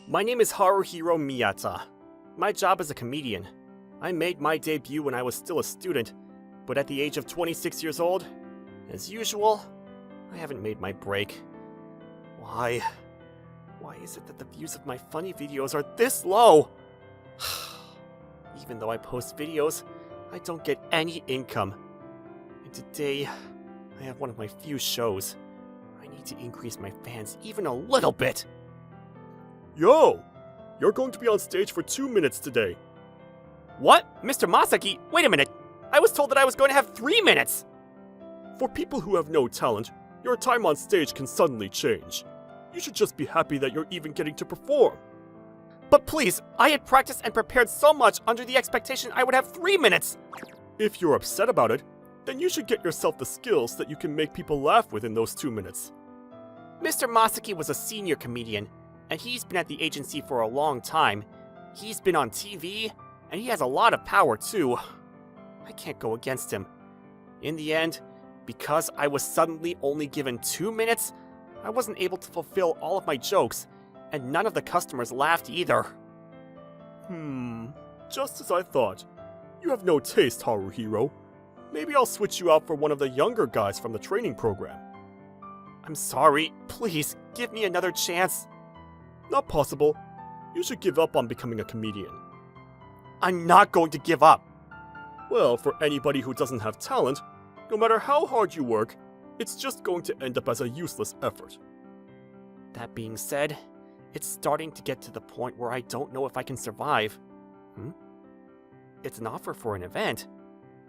My name is Haruhiro Miyata. My job is a comedian. I made my debut when I was still a student, but at the age of 26 years old, as usual, I haven't made my break. Why? Why is it that the views of my funny videos are this low? Even though I post videos, I don't get any income. And today, I have one of my few shows. I need to increase my fans even a little bit. Yo! You're going to be on stage for 2 minutes today. What? Mr. Masaki? Wait a minute! I was told that I was going to have 3 minutes! For people who have no talent, your time on stage can suddenly change. You should just be happy that you're even getting to perform. But please, I had practiced and prepared so much under the expectation I would have 3 minutes! If you're upset about it, then you should get yourself the skills that you can make people laugh within those 2 minutes. Mr. Masaki was a senior comedian, and he's been at the agency for a long time. He's been on TV, and he has a lot of power too. I can't go against him. In the end, because I was suddenly only given 2 minutes, I wasn't able to fulfill all of my jokes, and none of the customers laughed either. Just as I thought. You have no taste, Haruhiro. Maybe I'll switch you out for one of the younger guys from the training program. I'm sorry, please, give me another chance. Not possible. You should give up on becoming a comedian. I'm not going to give up. Well, for anybody who doesn't have talent, no matter how hard you work, it's just going to end up as a useless effort. That being said, it's starting to get to the point where I don't know if I can survive. It's an offer for an event.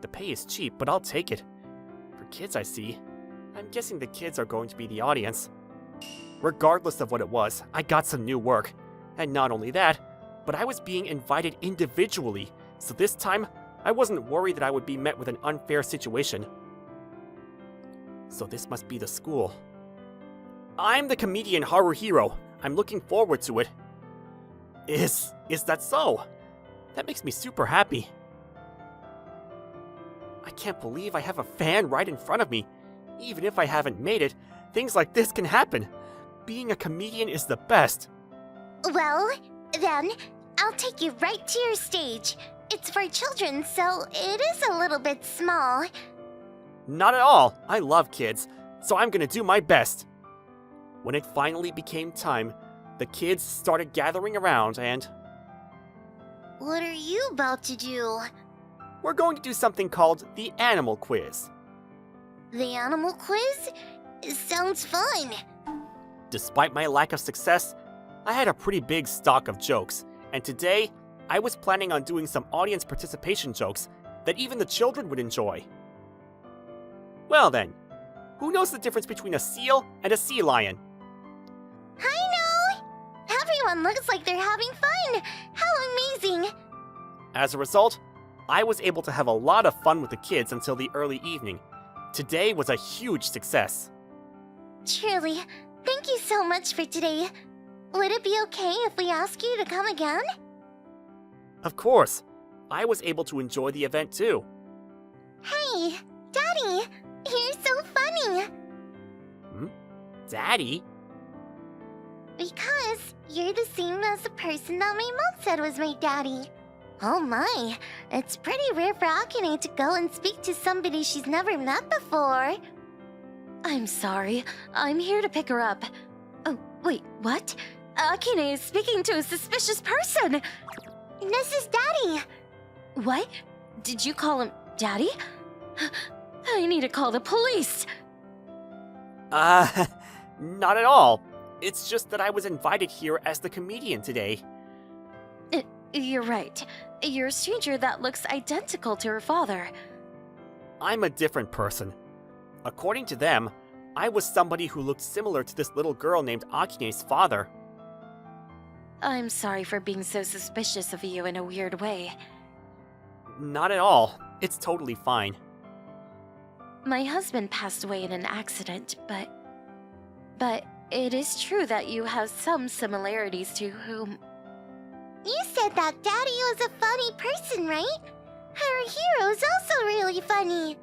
The pay is cheap, but I'll take it. For kids, I see. I'm guessing the kids are going to be the audience. Regardless of what it was, I got some new work. And not only that, but I was being invited individually, so this time, I wasn't worried that I would be met with an unfair situation. So this must be the school. I'm the comedian Haruhiro. I'm looking forward to it. Is that so? That makes me super happy. I can't believe I have a fan right in front of me. Even if I haven't made it, things like this can happen. Being a comedian is the best. Well, then, I'll take you right to your stage. It's for children, so it is a little bit small. Not at all. I love kids, so I'm gonna do my best. When it finally became time, the kids started gathering around and... What are you about to do? We're going to do something called the Animal Quiz. The animal quiz? It sounds fun. Despite my lack of success, I had a pretty big stock of jokes, and today, I was planning on doing some audience participation jokes that even the children would enjoy. Well then, who knows the difference between a seal and a sea lion? I know! Everyone looks like they're having fun! How amazing! As a result, I was able to have a lot of fun with the kids until the early evening. Today was a huge success. Truly, thank you so much for today. Would it be okay if we ask you to come again? Of course, I was able to enjoy the event too. Hey, Daddy! You're so funny! Daddy? Because you're the same as the person that my mom said was my daddy. Oh my, it's pretty rare for Akane to go and speak to somebody she's never met before. I'm sorry, I'm here to pick her up. Oh, wait, what? Akane is speaking to a suspicious person! This is Daddy! What? Did you call him Daddy? I need to call the police! Not at all. It's just that I was invited here as the comedian today. You're right. You're a stranger that looks identical to her father. I'm a different person. According to them, I was somebody who looked similar to this little girl named Akane's father. I'm sorry for being so suspicious of you in a weird way. Not at all. It's totally fine. My husband passed away in an accident, but it is true that you have some similarities to whom... You said that Daddy was a funny person, right? Her hero's also really funny.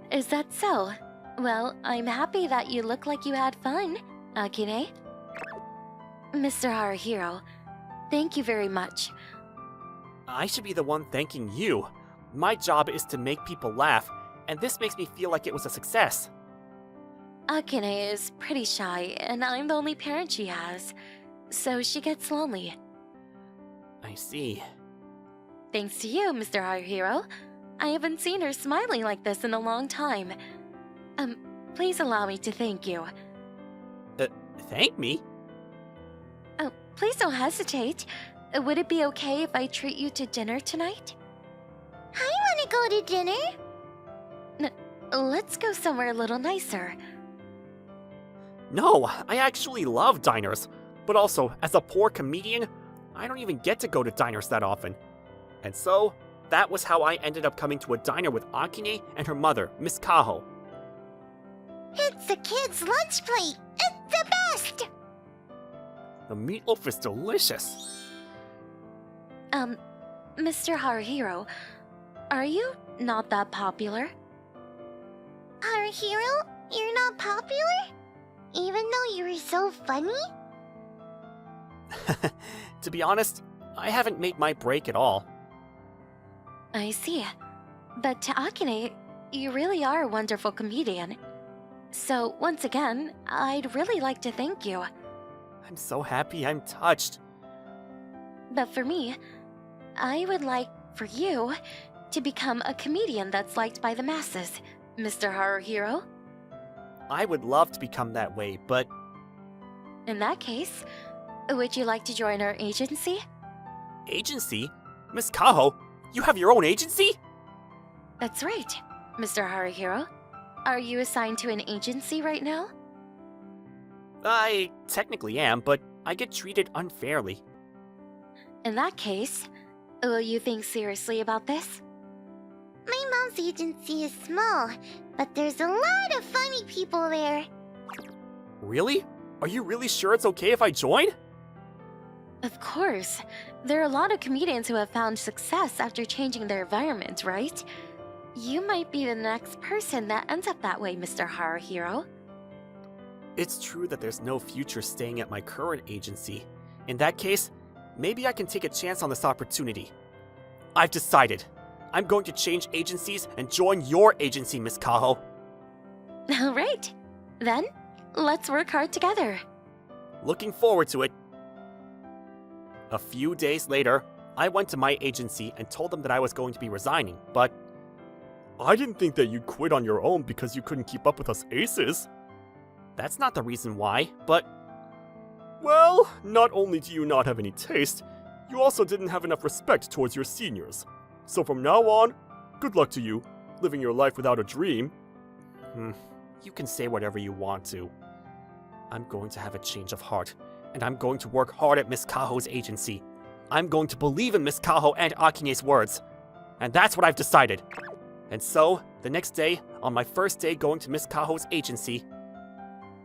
Is that so? Well, I'm happy that you look like you had fun, Akane. Mr. Haruhiro, thank you very much. I should be the one thanking you. My job is to make people laugh, and this makes me feel like it was a success. Akane is pretty shy, and I'm the only parent she has, so she gets lonely. I see. Thanks to you, Mr. Haruhiro. I haven't seen her smiling like this in a long time. Please allow me to thank you. Thank me? Oh, please don't hesitate. Would it be okay if I treat you to dinner tonight? I want to go to dinner. Let's go somewhere a little nicer. No, I actually love diners. But also, as a poor comedian, I don't even get to go to diners that often. And so, that was how I ended up coming to a diner with Akane and her mother, Miss Kaho. It's the kids' lunch plate. It's the best. The meatloaf is delicious. Mr. Haruhiro, are you not that popular? Haruhiro, you're not popular? Even though you were so funny? To be honest, I haven't made my break at all. I see. But to Akane, you really are a wonderful comedian. So, once again, I'd really like to thank you. I'm so happy, I'm touched. But for me, I would like for you to become a comedian that's liked by the masses, Mr. Haruhiro. I would love to become that way, but In that case, would you like to join our agency? agency? Miss Kaho, you have your own agency? That's right, Mr. Haruhiro. Are you assigned to an agency right now? I technically am, but I get treated unfairly. In that case, will you think seriously about this? My mom's agency is small, but there's a lot of funny people there. Really? Are you really sure it's okay if I join? Of course. There are a lot of comedians who have found success after changing their environment, right? You might be the next person that ends up that way, Mr. Haruhiro. It's true that there's no future staying at my current agency. In that case, maybe I can take a chance on this opportunity. I've decided. I'm going to change agencies and join your agency, Miss Kaho. All right. Then, let's work hard together. Looking forward to it. A few days later, I went to my agency and told them that I was going to be resigning, but I didn't think that you'd quit on your own because you couldn't keep up with us aces. That's not the reason why, but well, not only do you not have any taste, you also didn't have enough respect towards your seniors. So from now on, good luck to you, living your life without a dream. You can say whatever you want to. I'm going to have a change of heart, and I'm going to work hard at Miss Kaho's agency. I'm going to believe in Miss Kaho and Akane's words. And that's what I've decided. And so, the next day, on my first day going to Miss Kaho's agency...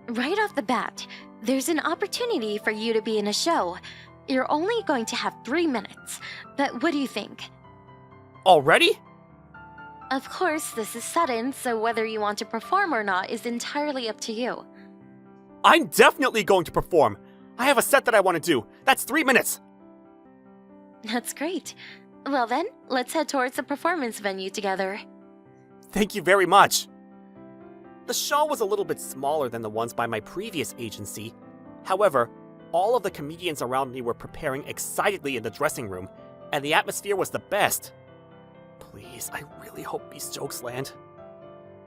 Right off the bat, there's an opportunity for you to be in a show. You're only going to have 3 minutes, but what do you think? Already? Of course, this is sudden, so whether you want to perform or not is entirely up to you. I'm definitely going to perform! I have a set that I want to do. That's 3 minutes! That's great. Well then, let's head towards the performance venue together. Thank you very much! The show was a little bit smaller than the ones by my previous agency. However, all of the comedians around me were preparing excitedly in the dressing room, and the atmosphere was the best. Please, I really hope these jokes land.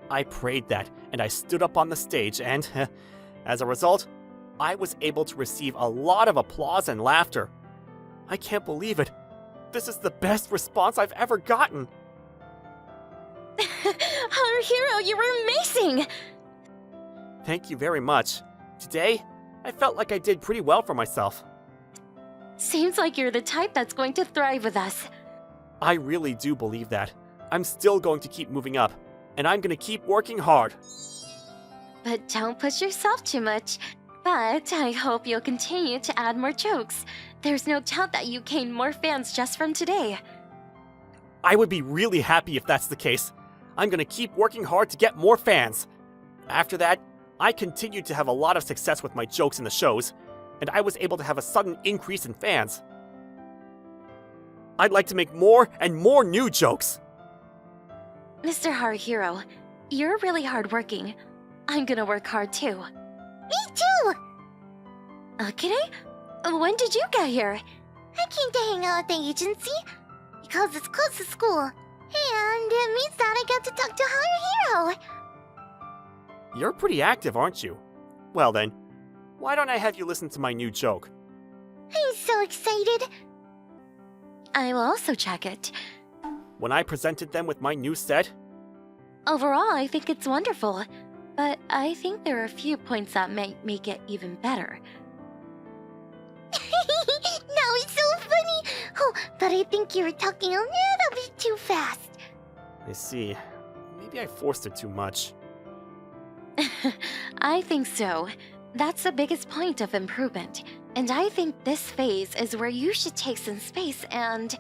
I prayed that, and I stood up on the stage, and as a result, I was able to receive a lot of applause and laughter. I can't believe it. This is the best response I've ever gotten. Haruhiro, you were amazing! Thank you very much. Today, I felt like I did pretty well for myself. Seems like you're the type that's going to thrive with us. I really do believe that. I'm still going to keep moving up, and I'm going to keep working hard. But don't push yourself too much. But I hope you'll continue to add more jokes. There's no doubt that you gained more fans just from today. I would be really happy if that's the case. I'm going to keep working hard to get more fans. After that, I continued to have a lot of success with my jokes in the shows. and I was able to have a sudden increase in fans. I'd like to make more and more new jokes. Mr. Haruhiro, you're really hardworking. I'm gonna work hard too. Me too! Akane? When did you get here? I came to hang out at the agency because it's close to school, and it means that I get to talk to Haruhiro. You're pretty active, aren't you? Well then, why don't I have you listen to my new joke? I'm so excited. I will also check it. When I presented them with my new set, Overall, I think it's wonderful, but I think there are a few points that might make it even better. Now it's so funny. Oh, but I think you were talking a little bit too fast. I see. Maybe I forced it too much. I think so. That's the biggest point of improvement. And I think this phase is where you should take some space and...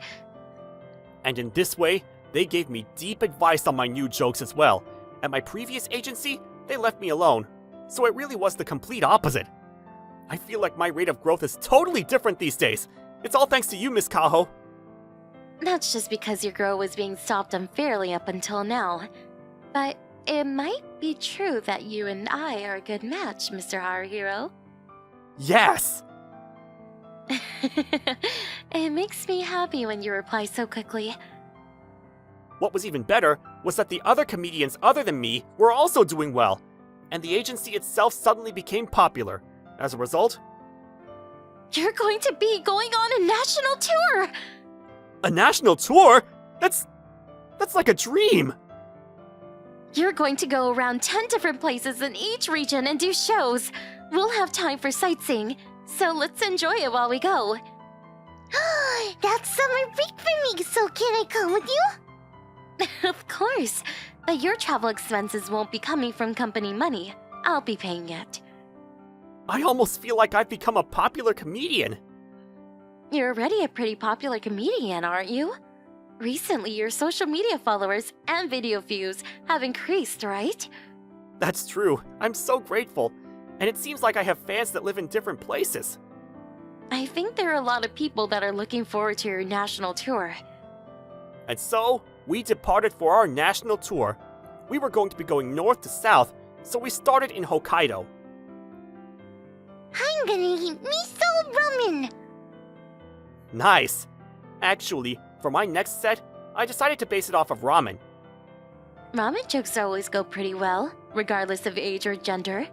And in this way, they gave me deep advice on my new jokes as well. At my previous agency, they left me alone. So it really was the complete opposite. I feel like my rate of growth is totally different these days. It's all thanks to you, Miss Kaho. That's just because your growth was being stopped unfairly up until now. But it might be true that you and I are a good match, Mr. Haruhiro. Yes! It makes me happy when you reply so quickly. What was even better was that the other comedians other than me were also doing well, and the agency itself suddenly became popular. As a result, You're going to be going on a national tour! a national tour? That's like a dream! You're going to go around 10 different places in each region and do shows. We'll have time for sightseeing, so let's enjoy it while we go. That's summer break for me, so can I come with you? Of course, but your travel expenses won't be coming from company money. I'll be paying it. I almost feel like I've become a popular comedian. You're already a pretty popular comedian, aren't you? Recently, your social media followers and video views have increased, right? That's true. I'm so grateful. And it seems like I have fans that live in different places. I think there are a lot of people that are looking forward to your national tour. And so, we departed for our national tour. We were going to be going north to south, so we started in Hokkaido. I'm gonna eat miso ramen. Nice! Actually, for my next set, I decided to base it off of ramen. Ramen jokes always go pretty well, regardless of age or gender.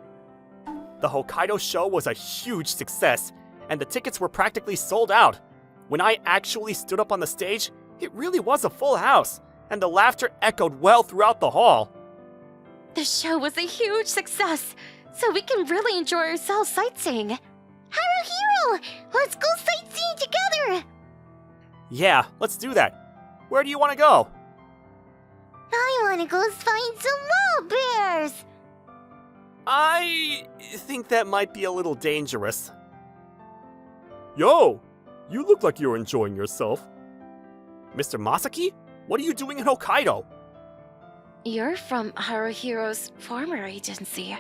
The Hokkaido show was a huge success, and the tickets were practically sold out. When I actually stood up on the stage, it really was a full house, and the laughter echoed well throughout the hall. The show was a huge success, so we can really enjoy ourselves sightseeing. Haruhiro, let's go sightseeing together. Yeah, let's do that. Where do you want to go? I want to go find some wild bears. I think that might be a little dangerous. Yo, you look like you're enjoying yourself. Mr. Masaki, what are you doing in Hokkaido? You're from Haruhiro's former agency.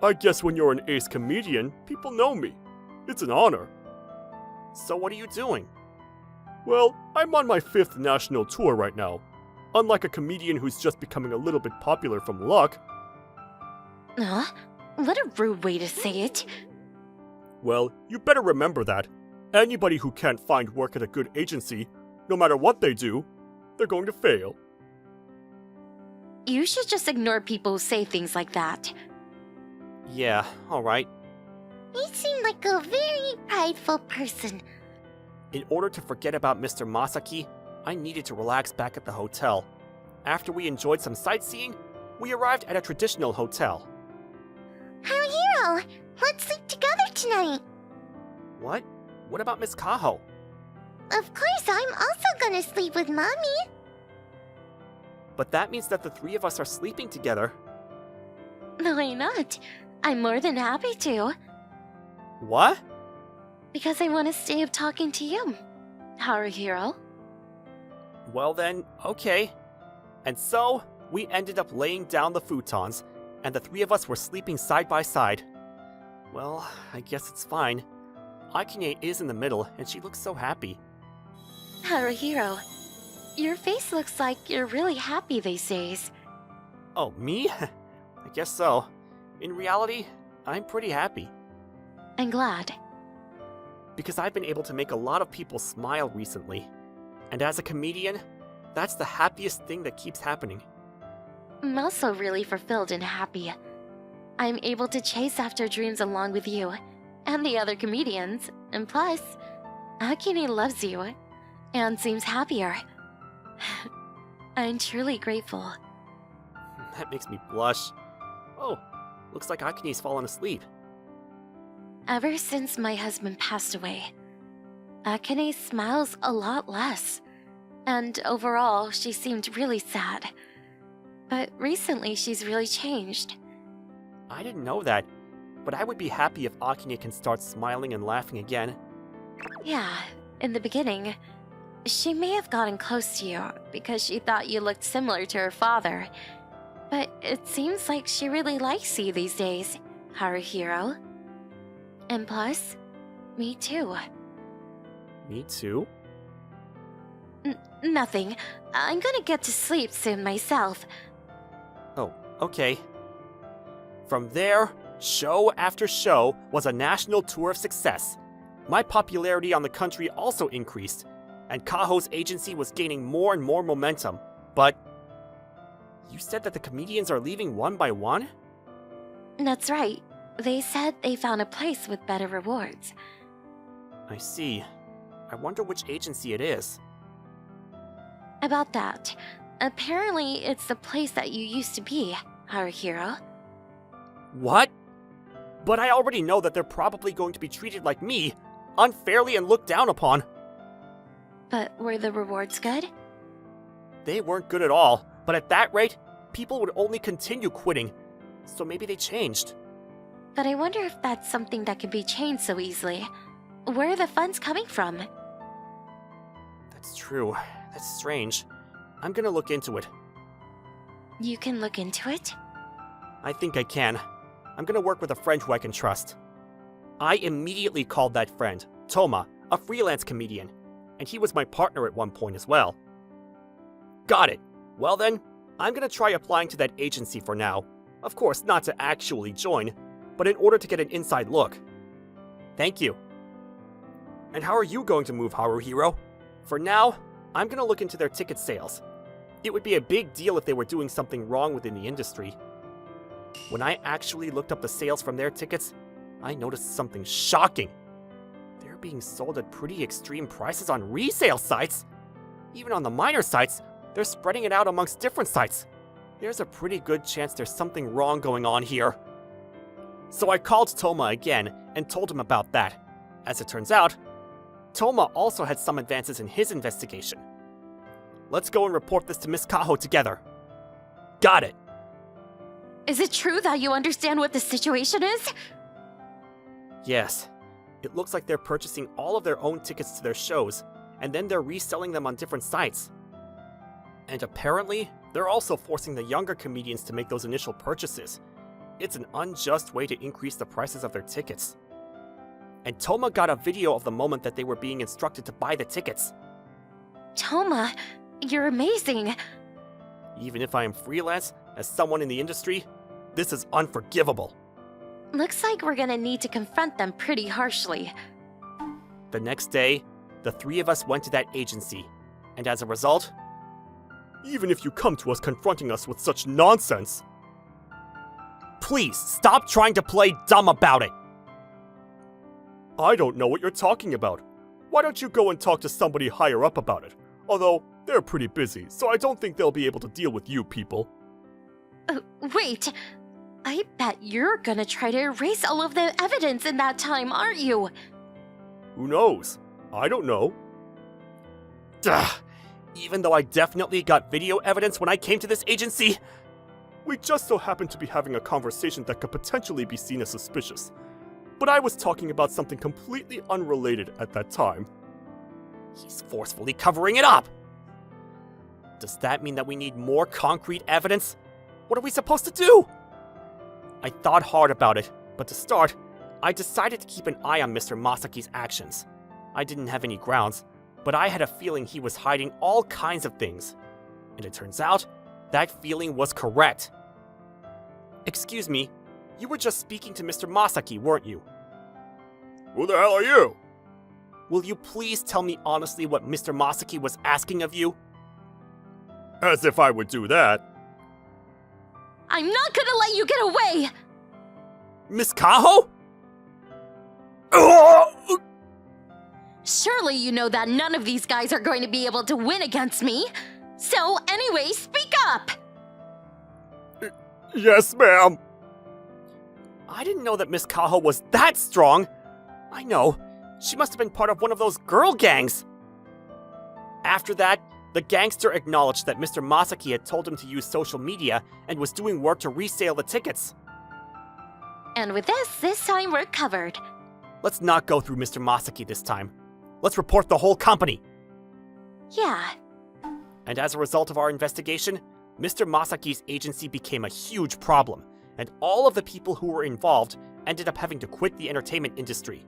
I guess when you're an ace comedian, people know me. It's an honor. So what are you doing? Well, I'm on my 5th national tour right now. Unlike a comedian who's just becoming a little bit popular from luck. Huh? What a rude way to say it. Well, you better remember that. Anybody who can't find work at a good agency, no matter what they do, they're going to fail. You should just ignore people who say things like that. Yeah, alright. You seem like a very prideful person. In order to forget about Mr. Masaki, I needed to relax back at the hotel. After we enjoyed some sightseeing, we arrived at a traditional hotel. Haruhiro, let's sleep together tonight. What? What about Miss Kaho? Of course, I'm also gonna sleep with Mommy. But that means that the 3 of us are sleeping together. Why not? I'm more than happy to. What? Because I want to stay up talking to you, Haruhiro. Well then, okay. And so, we ended up laying down the futons, and the 3 of us were sleeping side by side. Well, I guess it's fine. Akane is in the middle, and she looks so happy. Haruhiro, your face looks like you're really happy these days. Oh, me? I guess so. In reality, I'm pretty happy. I'm glad. Because I've been able to make a lot of people smile recently. And as a comedian, that's the happiest thing that keeps happening. I'm also really fulfilled and happy. I'm able to chase after dreams along with you and the other comedians, and plus, Akane loves you and seems happier. I'm truly grateful. That makes me blush. Oh, looks like Akane's fallen asleep. Ever since my husband passed away, Akane smiles a lot less, and overall, she seemed really sad. But recently, she's really changed. I didn't know that, but I would be happy if Akane can start smiling and laughing again. Yeah, in the beginning, she may have gotten close to you because she thought you looked similar to her father. But it seems like she really likes you these days, Haruhiro. And plus, me too. Me too? Nothing. I'm gonna get to sleep soon myself. Oh, okay. From there, show after show was a national tour of success. My popularity on the country also increased, and Kaho's agency was gaining more and more momentum. But you said that the comedians are leaving one by one? That's right. They said they found a place with better rewards. I see. I wonder which agency it is. About that, apparently it's the place that you used to be, Haruhiro. What? But I already know that they're probably going to be treated like me, unfairly and looked down upon. But were the rewards good? They weren't good at all, but at that rate, people would only continue quitting. So maybe they changed. But I wonder if that's something that can be changed so easily. Where are the funds coming from? That's true. That's strange. I'm gonna look into it. You can look into it? I think I can. I'm gonna work with a friend who I can trust. I immediately called that friend, Toma, a freelance comedian, and he was my partner at one point as well. Got it. Well then, I'm gonna try applying to that agency for now. Of course, not to actually join, but in order to get an inside look. Thank you. And how are you going to move, Haruhiro? For now, I'm gonna look into their ticket sales. It would be a big deal if they were doing something wrong within the industry. When I actually looked up the sales from their tickets, I noticed something shocking. They're being sold at pretty extreme prices on resale sites. Even on the minor sites, they're spreading it out amongst different sites. There's a pretty good chance there's something wrong going on here. So I called Toma again and told him about that. As it turns out, Toma also had some advances in his investigation. Let's go and report this to Miss Kaho together. Got it. Is it true that you understand what the situation is? Yes. It looks like they're purchasing all of their own tickets to their shows, and then they're reselling them on different sites. And apparently, they're also forcing the younger comedians to make those initial purchases. It's an unjust way to increase the prices of their tickets. And Toma got a video of the moment that they were being instructed to buy the tickets. Toma, you're amazing. Even if I am freelance, as someone in the industry, this is unforgivable. Looks like we're gonna need to confront them pretty harshly. The next day, the three of us went to that agency, and as a result, even if you come to us confronting us with such nonsense, please stop trying to play dumb about it. I don't know what you're talking about. Why don't you go and talk to somebody higher up about it? Although, they're pretty busy, so I don't think they'll be able to deal with you people. Wait, I bet you're gonna try to erase all of the evidence in that time, aren't you? Who knows? I don't know. Duh. Even though I definitely got video evidence when I came to this agency, we just so happened to be having a conversation that could potentially be seen as suspicious. But I was talking about something completely unrelated at that time. He's forcefully covering it up! Does that mean that we need more concrete evidence? What are we supposed to do? I thought hard about it, but to start, I decided to keep an eye on Mr. Masaki's actions. I didn't have any grounds, but I had a feeling he was hiding all kinds of things. And it turns out, that feeling was correct. Excuse me, you were just speaking to Mr. Masaki, weren't you? Who the hell are you? Will you please tell me honestly what Mr. Masaki was asking of you? As if I would do that. I'm not gonna let you get away! Miss Kaho? Surely you know that none of these guys are going to be able to win against me. So anyway, speak up! Yes, ma'am. I didn't know that Miss Kaho was that strong. I know. She must have been part of one of those girl gangs. After that, the gangster acknowledged that Mr. Masaki had told him to use social media and was doing work to resale the tickets. And with this time we're covered. Let's not go through Mr. Masaki this time. Let's report the whole company. Yeah. And as a result of our investigation, Mr. Masaki's agency became a huge problem, and all of the people who were involved ended up having to quit the entertainment industry.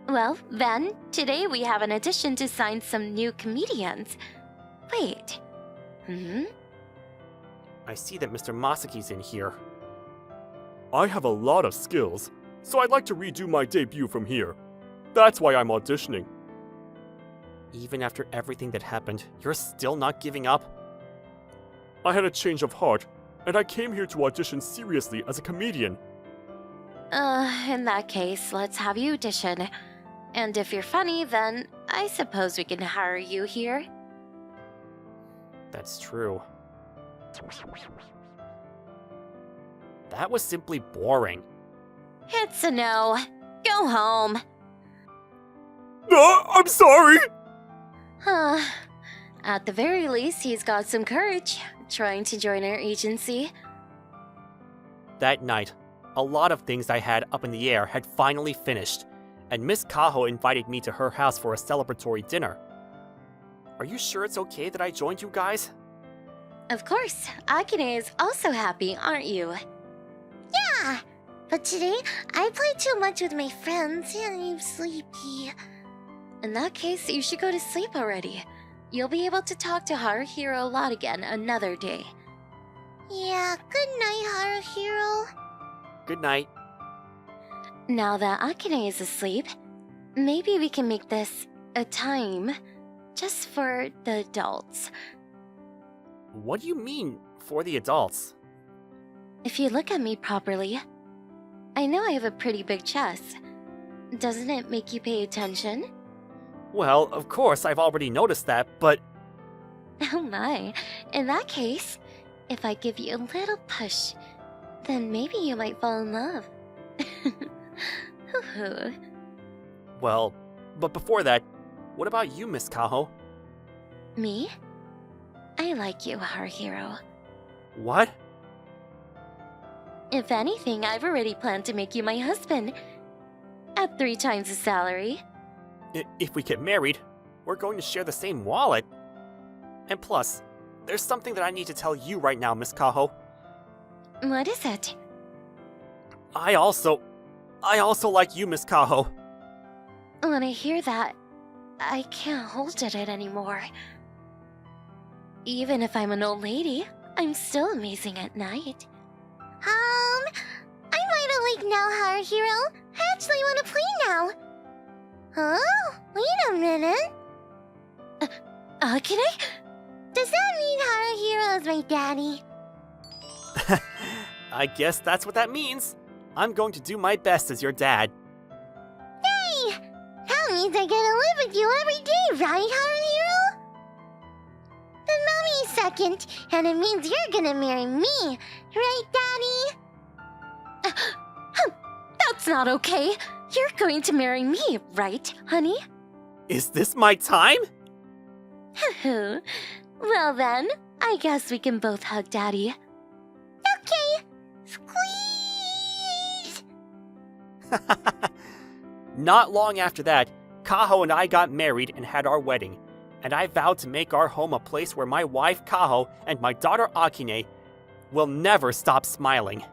Well, then, today we have an addition to sign some new comedians. Wait. I see that Mr. Masaki's in here. I have a lot of skills, so I'd like to redo my debut from here. That's why I'm auditioning. Even after everything that happened, you're still not giving up? I had a change of heart, and I came here to audition seriously as a comedian. In that case, let's have you audition. And if you're funny, then I suppose we can hire you here. That's true. That was simply boring. It's a no. Go home. I'm sorry! At the very least, he's got some courage, trying to join our agency. That night, a lot of things I had up in the air had finally finished, and Miss Kaho invited me to her house for a celebratory dinner. Are you sure it's okay that I joined you guys? Of course, Akane is also happy, aren't you? Yeah, but today I played too much with my friends and I'm sleepy. In that case, you should go to sleep already. You'll be able to talk to Haruhiro a lot again another day. Yeah, good night, Haruhiro. Good night. Now that Akane is asleep, maybe we can make this a time just for the adults. What do you mean, for the adults? If you look at me properly, I know I have a pretty big chest. Doesn't it make you pay attention? Well, of course, I've already noticed that, but... Oh my. In that case, if I give you a little push, then maybe you might fall in love. Hoo-hoo. Well, but before that, what about you, Miss Kaho? Me? I like you, Haruhiro. What? If anything, I've already planned to make you my husband. At 3 times the salary. If we get married, we're going to share the same wallet. And plus, there's something that I need to tell you right now, Miss Kaho. What is it? I also like you, Miss Kaho. When I hear that, I can't hold it anymore. Even if I'm an old lady, I'm still amazing at night. I'm wide awake now, Haruhiro. I actually want to play now. Huh? Wait a minute. Akane? Does that mean Haruhiro is my daddy? I guess that's what that means. I'm going to do my best as your dad. Hey! That means I get to live with you every day, right, Haruhiro? Then mommy's second, and it means you're gonna marry me, right, Daddy? That's not okay. You're going to marry me, right, honey? Is this my time? Well then, I guess we can both hug Daddy. Okay, squeeze! Not long after that, Kaho and I got married and had our wedding, and I vowed to make our home a place where my wife Kaho and my daughter Akane will never stop smiling.